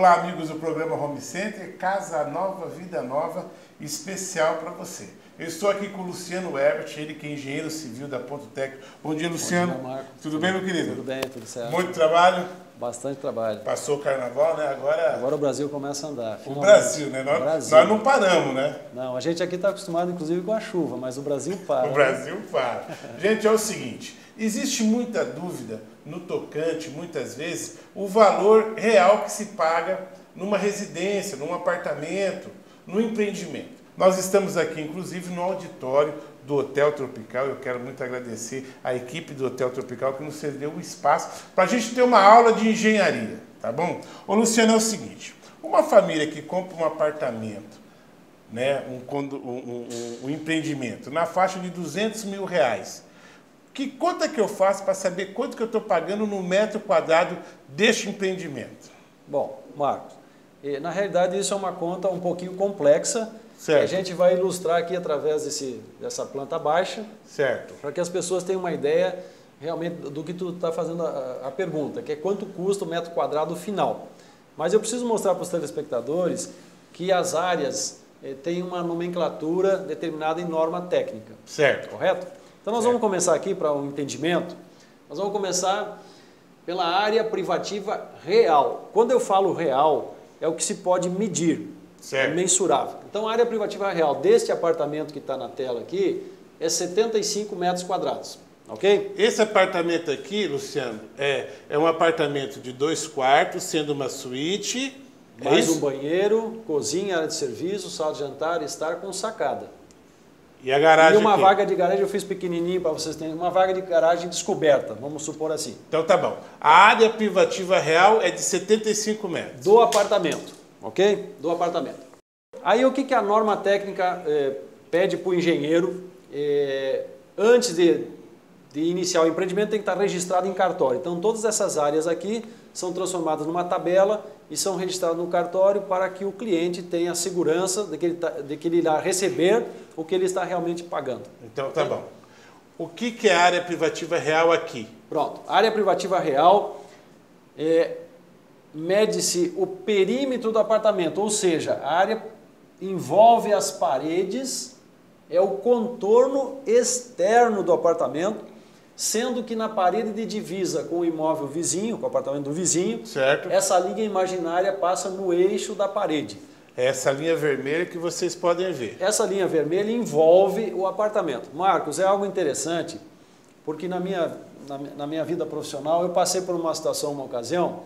Olá, amigos do programa Home Center, Casa Nova, Vida Nova, especial para você. Eu estou aqui com o Luciano Herbert, ele que é engenheiro civil da Ponto Técnico. Bom dia, Luciano. Bom dia, Marco. Tudo bem, meu querido? Tudo bem, tudo certo. Muito trabalho? Bastante trabalho. Passou o carnaval, né? Agora o Brasil começa a andar. O Brasil, né? Nós não paramos, né? Não, a gente aqui está acostumado, inclusive, com a chuva, mas o Brasil para. O Brasil para. Gente, é o seguinte, existe muita dúvida no tocante, muitas vezes, o valor real que se paga numa residência, num apartamento, num empreendimento. Nós estamos aqui, inclusive, no auditório do Hotel Tropical. Eu quero muito agradecer a equipe do Hotel Tropical que nos cedeu o espaço para a gente ter uma aula de engenharia, tá bom? Ô, Luciano, é o seguinte, uma família que compra um apartamento, né, um empreendimento na faixa de R$200 mil, que conta que eu faço para saber quanto que eu estou pagando no metro quadrado deste empreendimento? Bom, Marcos, na realidade isso é uma conta um pouquinho complexa. Certo. A gente vai ilustrar aqui através dessa planta baixa, certo, para que as pessoas tenham uma ideia realmente do que tu está fazendo a pergunta, que é quanto custa o metro quadrado final. Mas eu preciso mostrar para os telespectadores que as áreas têm uma nomenclatura determinada em norma técnica. Certo. Correto? Então nós vamos começar aqui para um entendimento, nós vamos começar pela área privativa real. Quando eu falo real, é o que se pode medir. Certo. É mensurável. Então, a área privativa real deste apartamento que está na tela aqui é 75 metros quadrados, ok? Esse apartamento aqui, Luciano, é um apartamento de 2 quartos, sendo uma suíte. Mais um banheiro, cozinha, área de serviço, sala de jantar, estar com sacada. E a garagem E uma aqui? vaga de garagem, eu fiz pequenininho para vocês terem, uma vaga de garagem descoberta, vamos supor assim. Então tá bom. A área privativa real é de 75 metros. Do apartamento, ok? Do apartamento. Aí o que a norma técnica pede para o engenheiro, antes de iniciar o empreendimento tem que estar registrado em cartório. Então todas essas áreas aqui são transformadas numa tabela e são registradas no cartório para que o cliente tenha a segurança de que ele irá receber o que ele está realmente pagando. Então tá bom. O que é a área privativa real aqui? Pronto. A área privativa real mede-se o perímetro do apartamento, ou seja, a área envolve as paredes, é o contorno externo do apartamento, sendo que na parede de divisa com o imóvel vizinho, com o apartamento do vizinho, certo, essa linha imaginária passa no eixo da parede. É essa linha vermelha que vocês podem ver. Essa linha vermelha envolve o apartamento. Marcos, é algo interessante, porque na minha vida profissional eu passei por uma situação, uma ocasião,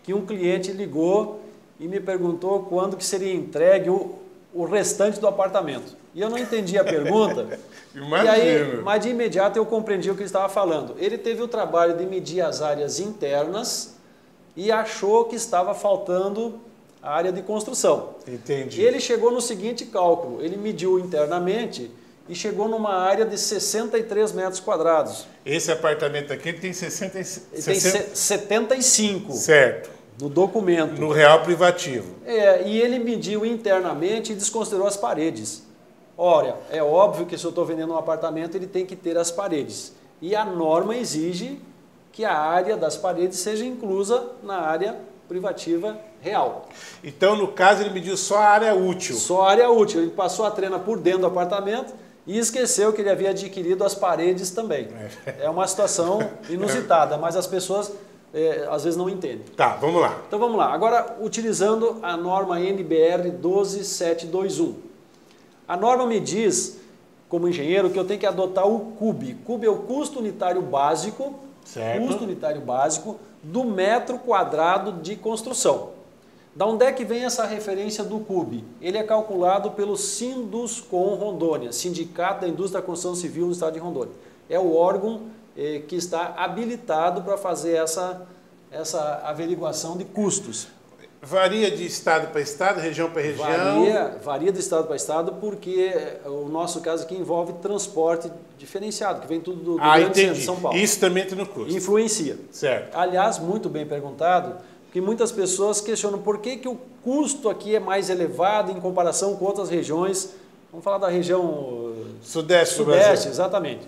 que um cliente ligou e me perguntou quando que seria entregue o restante do apartamento. E eu não entendi a pergunta. Imagino. E aí, mas de imediato eu compreendi o que ele estava falando. Ele teve o trabalho de medir as áreas internas e achou que estava faltando a área de construção. Entendi. Ele chegou no seguinte cálculo, ele mediu internamente e chegou numa área de 63 metros quadrados. Esse apartamento aqui tem 75. Certo. No documento. No real privativo. E ele mediu internamente e desconsiderou as paredes. Ora, é óbvio que se eu estou vendendo um apartamento, ele tem que ter as paredes. E a norma exige que a área das paredes seja inclusa na área privativa real. Então, no caso, ele mediu só a área útil. Só a área útil. Ele passou a trena por dentro do apartamento e esqueceu que ele havia adquirido as paredes também. É uma situação inusitada, mas as pessoas às vezes não entendem. Tá, vamos lá. Então vamos lá. Agora, utilizando a norma NBR 12721. A norma me diz, como engenheiro, que eu tenho que adotar o CUB. CUB é o custo unitário básico, certo, custo unitário básico do metro quadrado de construção. Da onde é que vem essa referência do CUB? Ele é calculado pelo Sinduscon Rondônia, Sindicato da Indústria da Construção Civil no Estado de Rondônia. É o órgão que está habilitado para fazer essa averiguação de custos. Varia de estado para estado, região para região? Varia de estado para estado, porque o nosso caso aqui envolve transporte diferenciado, que vem tudo do grande centro de São Paulo. Isso também entra no custo. Influencia. Certo. Aliás, muito bem perguntado, porque muitas pessoas questionam por que o custo aqui é mais elevado em comparação com outras regiões. Vamos falar da região Sudeste do Brasil. Exatamente.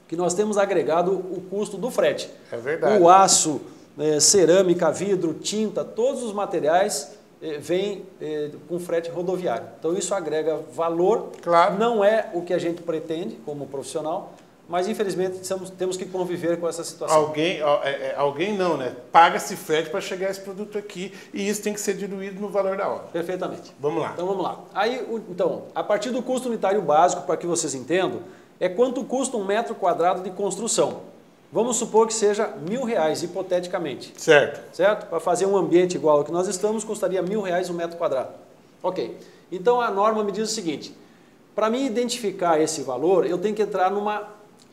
Que nós temos agregado o custo do frete. É verdade. O aço cerâmica, vidro, tinta, todos os materiais vêm com frete rodoviário. Então isso agrega valor, claro. Não é o que a gente pretende como profissional, mas infelizmente temos que conviver com essa situação. Alguém não, né? Paga-se frete para chegar esse produto aqui e isso tem que ser diluído no valor da obra. Perfeitamente. Vamos lá. Então vamos lá. Aí, então, a partir do custo unitário básico, para que vocês entendam, é quanto custa um metro quadrado de construção. Vamos supor que seja R$1.000, hipoteticamente. Certo. Certo? Para fazer um ambiente igual ao que nós estamos, custaria R$1.000 um metro quadrado. Ok. Então a norma me diz o seguinte, para mim identificar esse valor, eu tenho que entrar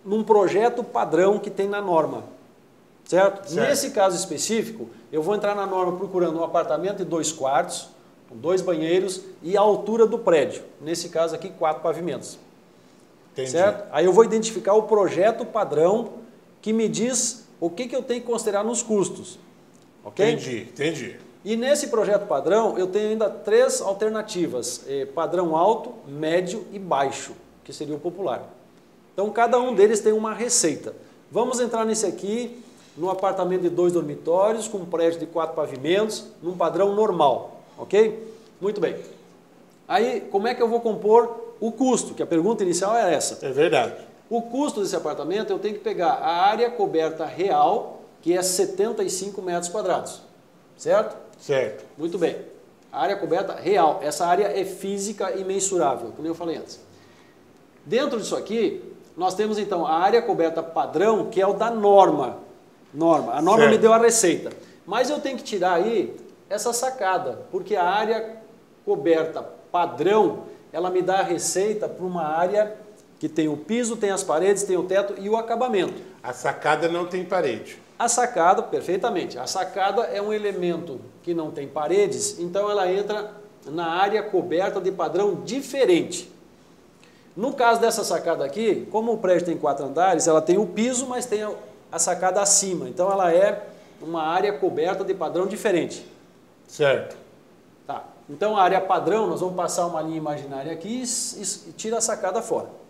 num projeto padrão que tem na norma. Certo? Nesse caso específico, eu vou entrar na norma procurando um apartamento de 2 quartos, com 2 banheiros e a altura do prédio. Nesse caso aqui, 4 pavimentos. Entendi. Certo? Aí eu vou identificar o projeto padrão que me diz o que eu tenho que considerar nos custos. Ok? Entendi. E nesse projeto padrão, eu tenho ainda 3 alternativas. Padrão alto, médio e baixo, que seria o popular. Então, cada um deles tem uma receita. Vamos entrar nesse aqui, no apartamento de 2 dormitórios, com um prédio de 4 pavimentos, num padrão normal. Ok? Muito bem. Aí, como é que eu vou compor o custo? Que a pergunta inicial é essa. É verdade. O custo desse apartamento, eu tenho que pegar a área coberta real, que é 75 metros quadrados. Certo? Certo. Muito bem. A área coberta real. Essa área é física e mensurável, como eu falei antes. Dentro disso aqui, nós temos então a área coberta padrão, que é o da norma. A norma me deu a receita. Mas eu tenho que tirar aí essa sacada, porque a área coberta padrão, ela me dá a receita para uma área que tem o piso, tem as paredes, tem o teto e o acabamento. A sacada não tem parede. A sacada, perfeitamente. A sacada é um elemento que não tem paredes, então ela entra na área coberta de padrão diferente. No caso dessa sacada aqui, como o prédio tem 4 andares, ela tem o piso, mas tem a sacada acima. Então ela é uma área coberta de padrão diferente. Certo. Tá. Então a área padrão, nós vamos passar uma linha imaginária aqui e tira a sacada fora.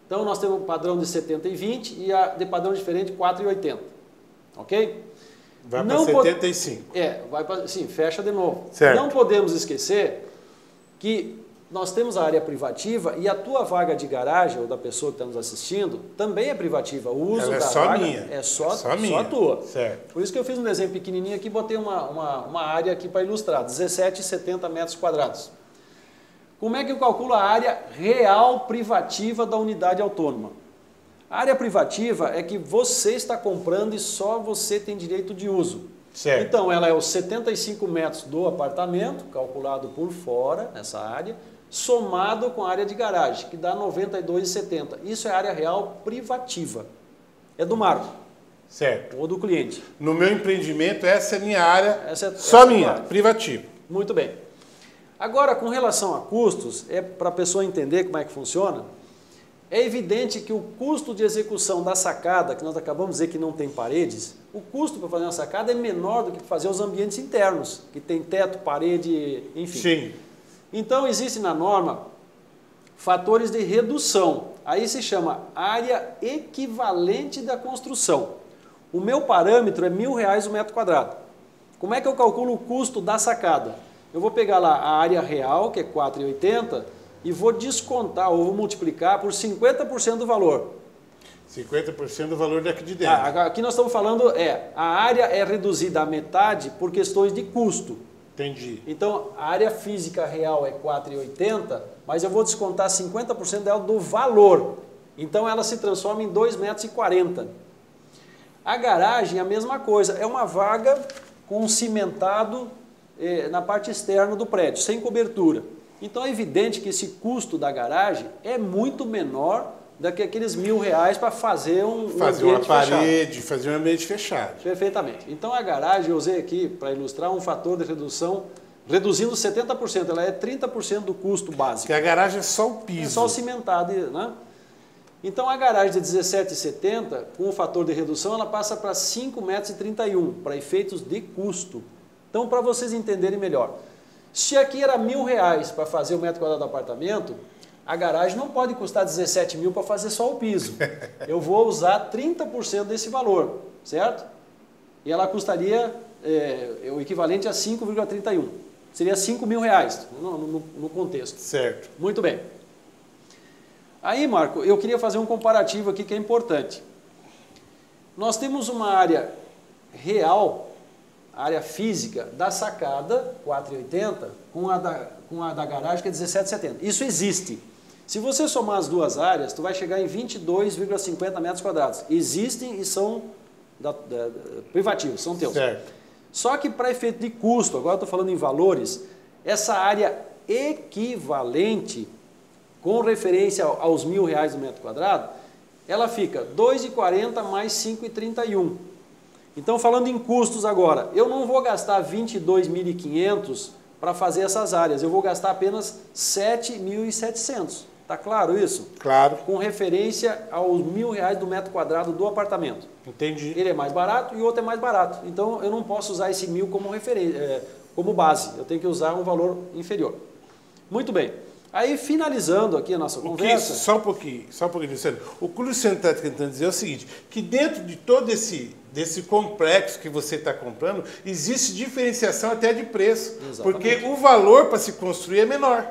Então nós temos um padrão de 70 e 20 e a de padrão diferente 4 e 80. Ok? Vai para 75. Vai para, sim, fecha de novo. Certo. Não podemos esquecer que nós temos a área privativa e a tua vaga de garagem, ou da pessoa que está nos assistindo, também é privativa. O uso da vaga é só tua. Certo. Por isso que eu fiz um desenho pequenininho aqui e botei uma área aqui para ilustrar, 17,70 metros quadrados. Como é que eu calculo a área real privativa da unidade autônoma? A área privativa é que você está comprando e só você tem direito de uso. Certo. Então, ela é os 75 metros do apartamento, calculado por fora, nessa área, somado com a área de garagem, que dá 92,70. Isso é área real privativa. É do Marco. Certo. Ou do cliente. No meu empreendimento, essa é a minha área, só minha, privativa. Muito bem. Agora, com relação a custos, para a pessoa entender como é que funciona, é evidente que o custo de execução da sacada, que nós acabamos de dizer que não tem paredes, o custo para fazer uma sacada é menor do que fazer os ambientes internos, que tem teto, parede, enfim. Sim. Então, existe na norma fatores de redução. Aí se chama área equivalente da construção. O meu parâmetro é R$1.000 o metro quadrado. Como é que eu calculo o custo da sacada? Eu vou pegar lá a área real, que é 4,80, e vou descontar, ou vou multiplicar por 50% do valor. 50% do valor daqui de dentro. Aqui nós estamos falando, a área é reduzida à metade por questões de custo. Entendi. Então, a área física real é 4,80, mas eu vou descontar 50% dela do valor. Então, ela se transforma em 2,40 metros. A garagem é a mesma coisa, é uma vaga com um cimentado na parte externa do prédio, sem cobertura. Então é evidente que esse custo da garagem é muito menor do que aqueles R$1.000 para fazer um ambiente parede, fechado. fazer um ambiente fechado. Perfeitamente. Então a garagem eu usei aqui para ilustrar um fator de redução, reduzindo 70%, ela é 30% do custo básico. Porque a garagem é só o piso. É só o cimentado, né? Então a garagem de 17,70, com o fator de redução, ela passa para 5,31 m, para efeitos de custo. Então, para vocês entenderem melhor, se aqui era R$1.000 para fazer o metro quadrado do apartamento, a garagem não pode custar 17 mil para fazer só o piso. Eu vou usar 30% desse valor, certo? e ela custaria o equivalente a 5,31. Seria R$5.000 no contexto. Certo. Muito bem. Aí, Marco, eu queria fazer um comparativo aqui que é importante. Nós temos uma área real, área física, da sacada, 4,80, com a da garagem, que é 17,70. Isso existe. Se você somar as duas áreas, tu vai chegar em 22,50 metros quadrados. Existem e são privativos, são teus. Certo. Só que para efeito de custo, agora estou falando em valores, essa área equivalente, com referência aos R$1.000 no metro quadrado, ela fica R$ 2,40 mais 5,31. Então, falando em custos agora, eu não vou gastar 22.500 para fazer essas áreas, eu vou gastar apenas 7.700. Está claro isso? Claro. Com referência aos R$1.000 do metro quadrado do apartamento. Entendi. Ele é mais barato e o outro é mais barato. Então, eu não posso usar esse 1.000 como referência, como base. Eu tenho que usar um valor inferior. Muito bem. Aí, finalizando aqui a nossa conversa... Só um pouquinho, Luciano. O que o Luciano está tentando dizer é o seguinte, que dentro de todo desse complexo que você está comprando, existe diferenciação até de preço. Exatamente. Porque o valor para se construir é menor.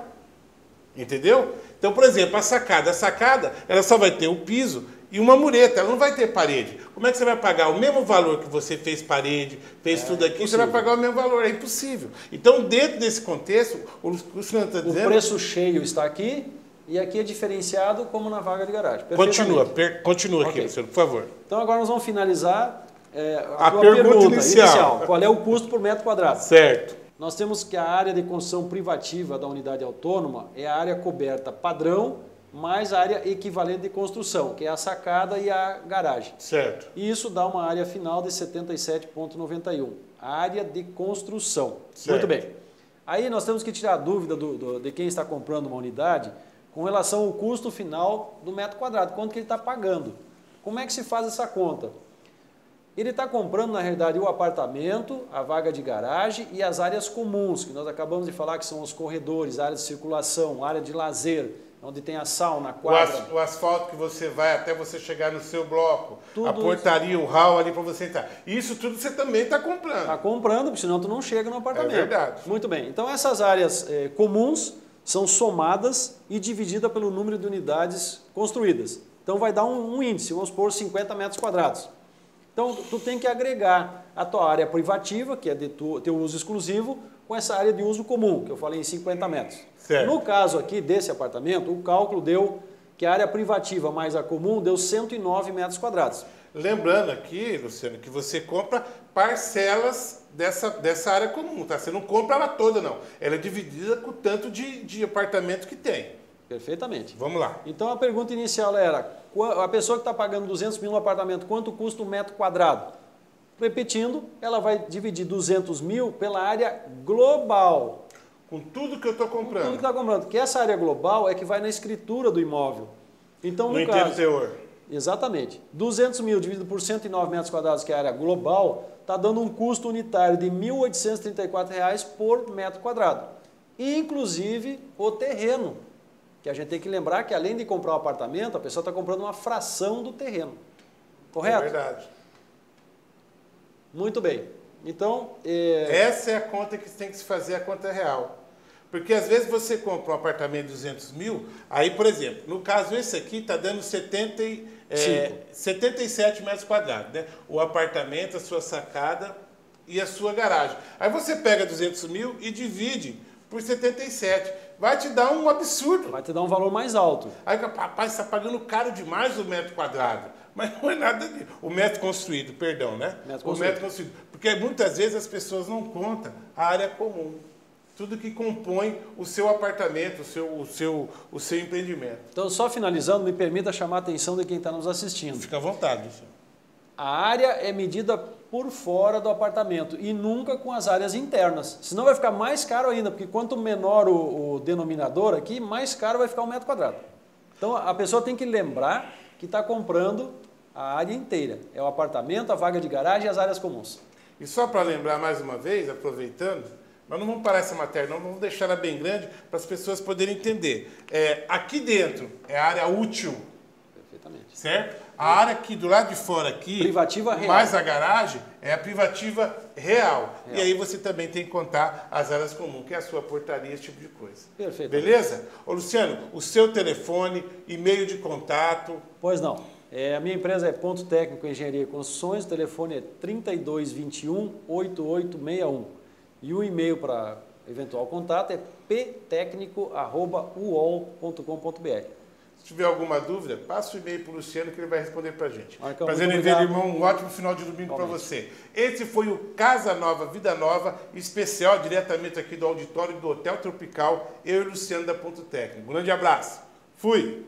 Entendeu? Então, por exemplo, a sacada, ela só vai ter o piso e uma mureta, ela não vai ter parede. Como é que você vai pagar o mesmo valor que você fez parede, fez tudo aqui, você vai pagar o mesmo valor? É impossível. Então, dentro desse contexto, o Luciano está dizendo... O preço cheio está aqui e aqui é diferenciado como na vaga de garagem. Continua aqui, Luciano, por favor. Então, agora nós vamos finalizar a tua pergunta inicial. Qual é o custo por metro quadrado? Certo. Nós temos que a área de construção privativa da unidade autônoma é a área coberta padrão mais a área equivalente de construção, que é a sacada e a garagem. Certo. E isso dá uma área final de 77,91. Área de construção. Certo. Muito bem. Aí nós temos que tirar a dúvida de quem está comprando uma unidade com relação ao custo final do metro quadrado, quanto que ele está pagando. Como é que se faz essa conta? Ele está comprando, na realidade, o apartamento, a vaga de garagem e as áreas comuns, que nós acabamos de falar que são os corredores, área de circulação, área de lazer, onde tem a sauna, a quadra. O asfalto que você vai até você chegar no seu bloco, tudo a portaria, o hall ali para você entrar. Isso tudo você também está comprando. Está comprando, porque senão tu não chega no apartamento. É verdade. Muito bem. Então essas áreas comuns são somadas e divididas pelo número de unidades construídas. Então vai dar um índice, vamos supor 50 metros quadrados. Então tu tem que agregar a tua área privativa, que é de teu uso exclusivo, com essa área de uso comum, que eu falei em 50 metros. Certo. No caso aqui desse apartamento, o cálculo deu que a área privativa mais a comum deu 109 metros quadrados. Lembrando aqui, Luciano, que você compra parcelas dessa área comum, tá? Você não compra ela toda, não. Ela é dividida com o tanto de apartamento que tem. Perfeitamente. Vamos lá. Então a pergunta inicial era, a pessoa que está pagando 200 mil no apartamento, quanto custa um metro quadrado? Repetindo, ela vai dividir 200 mil pela área global. Com tudo que eu estou comprando. Com tudo que está comprando. Que essa área global é que vai na escritura do imóvel. Então, no inteiro teor. Exatamente. 200 mil dividido por 109 metros quadrados, que é a área global, está dando um custo unitário de R$ 1.834 por metro quadrado. Inclusive o terreno. Que a gente tem que lembrar que além de comprar um apartamento, a pessoa está comprando uma fração do terreno. Correto? É verdade. Muito bem. Então... Essa é a conta que tem que se fazer, a conta real. Porque às vezes você compra um apartamento de 200 mil, aí, por exemplo, no caso esse aqui está dando 77 metros quadrados, né? O apartamento, a sua sacada e a sua garagem. Aí você pega 200 mil e divide por 77. Vai te dar um absurdo. Vai te dar um valor mais alto. Aí, rapaz, você está pagando caro demais o metro quadrado. Mas não é nada disso. O metro construído, perdão, né? O metro construído. Porque muitas vezes as pessoas não contam a área comum. Tudo que compõe o seu apartamento, o seu empreendimento. Então, só finalizando, me permita chamar a atenção de quem está nos assistindo. Fica à vontade, senhor. A área é medida por fora do apartamento e nunca com as áreas internas. Senão vai ficar mais caro ainda, porque quanto menor o denominador aqui, mais caro vai ficar o metro quadrado. Então, a pessoa tem que lembrar que está comprando a área inteira. É o apartamento, a vaga de garagem e as áreas comuns. E só para lembrar mais uma vez, aproveitando, nós não vamos parar essa matéria, não vamos deixar ela bem grande para as pessoas poderem entender. Aqui dentro é a área útil. Exatamente. Certo? A área aqui do lado de fora aqui, privativa real, mais a garagem, é a privativa real. E aí você também tem que contar as áreas comuns, que é a sua portaria, esse tipo de coisa. Perfeito. Beleza? Ô Luciano, o seu telefone, e-mail de contato. Pois não. A minha empresa é Ponto Técnico Engenharia e Construções, o telefone é 3221-8861. E o e-mail para eventual contato é ptecnico@uol.com.br. Se tiver alguma dúvida, passa o e-mail para o Luciano que ele vai responder para a gente. Marcão, Prazer em ver, irmão. Um ótimo final de domingo para Igualmente. você. Esse foi o Casa Nova, Vida Nova, especial diretamente aqui do auditório do Hotel Tropical. Eu e o Luciano da Ponto Técnico. Um grande abraço. Fui!